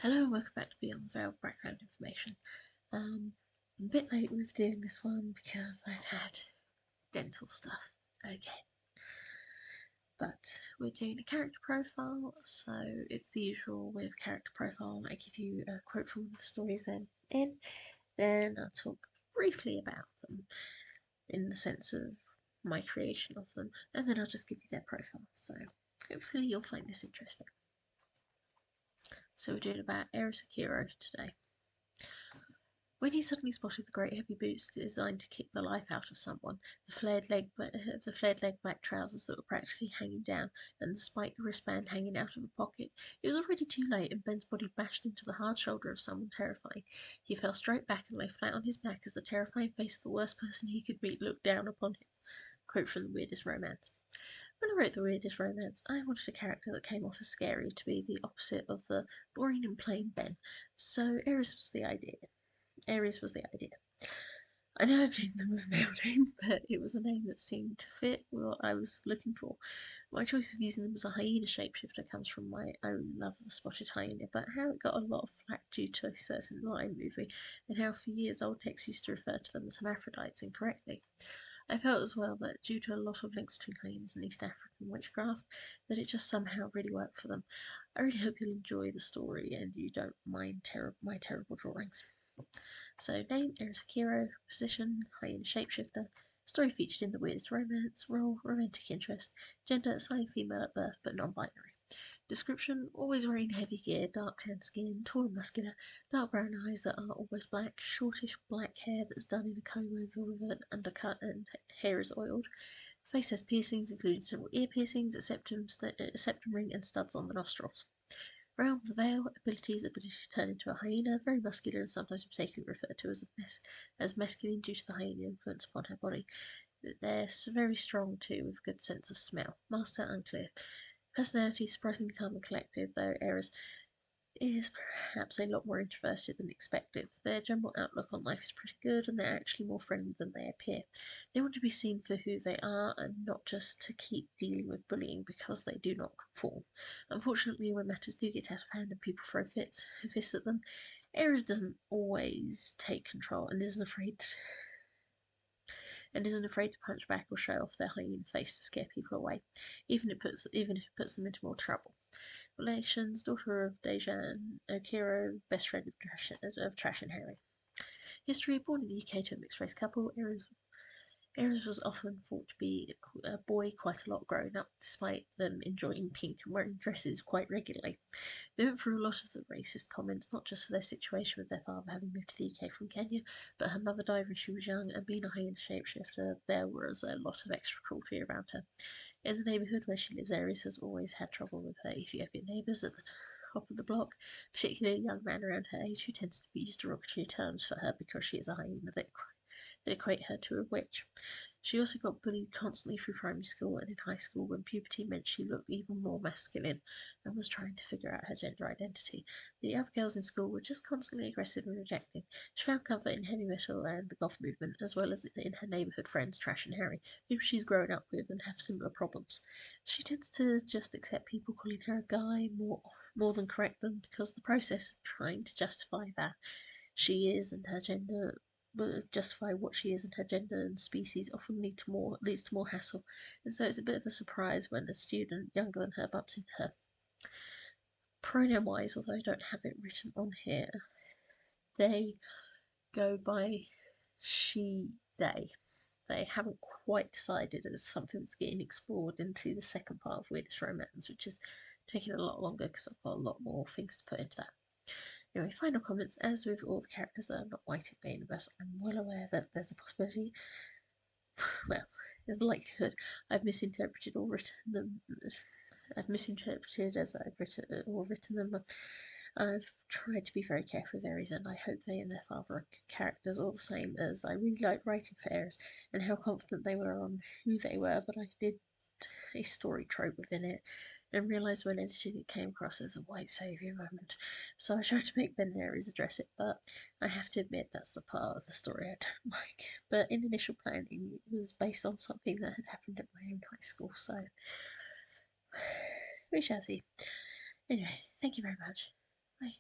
Hello and welcome back to Beyond the Veil background information. I'm a bit late with doing this one because I've had dental stuff again. But we're doing a character profile, so it's the usual with character profile. I give you a quote from one of the stories then I'll talk briefly about them in the sense of my creation of them, and then I'll just give you their profile. So hopefully you'll find this interesting. So we're doing about Okiro today. When he suddenly spotted the great heavy boots designed to kick the life out of someone, the flared leg black trousers that were practically hanging down, and the spiked wristband hanging out of the pocket, it was already too late, and Ben's body bashed into the hard shoulder of someone terrifying. He fell straight back and lay flat on his back as the terrifying face of the worst person he could meet looked down upon him. Quote from The Weirdest Romance. When I wrote The Weirdest Romance, I wanted a character that came off as scary to be the opposite of the boring and plain Ben, so Aries was the idea. I know I've named them with a male name, but it was a name that seemed to fit what I was looking for. My choice of using them as a hyena shapeshifter comes from my own love of the spotted hyena, but how it got a lot of flack due to a certain Lion movie, and how for years old texts used to refer to them as hermaphrodites incorrectly. I felt as well that due to a lot of links between hyenas and East African witchcraft, that it just somehow really worked for them. I really hope you'll enjoy the story and you don't mind my terrible drawings. So, name, Okiro, position, hyena shapeshifter, story featured in The Weirdest Romance, role, romantic interest, gender, assigned female at birth but non-binary. Description, always wearing heavy gear, dark tan skin, tall and muscular, dark brown eyes that are almost black, shortish black hair that's done in a comb over with an undercut and hair is oiled. Face has piercings, including several ear piercings, a septum ring, and studs on the nostrils. Realm of the Veil, ability to turn into a hyena, very muscular and sometimes mistakenly referred to as masculine due to the hyena influence upon her body. They're very strong too, with a good sense of smell. Master unclear. Personality surprisingly calm and collected, though Eris is perhaps a lot more introverted than expected. Their general outlook on life is pretty good, and they're actually more friendly than they appear. They want to be seen for who they are, and not just to keep dealing with bullying because they do not conform. Unfortunately, when matters do get out of hand and people throw fists at them, Ares doesn't always take control and isn't afraid to punch back or show off their hyena face to scare people away, even if it puts them into more trouble. Relations, daughter of Deja and Okiro, best friend of Trash and Harry. History, born in the UK to a mixed race couple, Eris was often thought to be a boy quite a lot growing up, despite them enjoying pink and wearing dresses quite regularly. They went through a lot of the racist comments, not just for their situation with their father having moved to the UK from Kenya, but her mother died when she was young, and being a hyena shapeshifter, there was a lot of extra cruelty around her. In the neighbourhood where she lives, Aries has always had trouble with her Ethiopian neighbours at the top of the block, particularly a young man around her age who tends to use derogatory terms for her because she is a hyena that equate her to a witch. She also got bullied constantly through primary school and in high school when puberty meant she looked even more masculine and was trying to figure out her gender identity. The other girls in school were just constantly aggressive and rejecting. She found comfort in heavy metal and the goth movement, as well as in her neighbourhood friends Trash and Harry, who she's grown up with and have similar problems. She tends to just accept people calling her a guy more than correct them because the process of trying to justify that she is and her gender justify what she is and her gender and species often leads to more hassle, and so it's a bit of a surprise when a student younger than her bumps into her. Pronoun wise, although I don't have it written on here, they go by she, they. They haven't quite decided. It's something that's getting explored into the second part of Weirdest Romance, which is taking a lot longer because I've got a lot more things to put into that. Anyway, final comments. As with all the characters that are not white in the universe, I'm well aware that there's a possibility, well, there's a likelihood I've misinterpreted or written them. I've misinterpreted as I've written or written them. I've tried to be very careful with Aries, and I hope they and their father are characters all the same, as I really liked writing for Aries and how confident they were on who they were, but I did a story trope within it and realised when editing it came across as a white saviour moment. So I tried to make Ben and Aries address it, but I have to admit that's the part of the story I don't like. But in initial planning, it was based on something that had happened at my own high school, so we shall see. Anyway, thank you very much. Bye.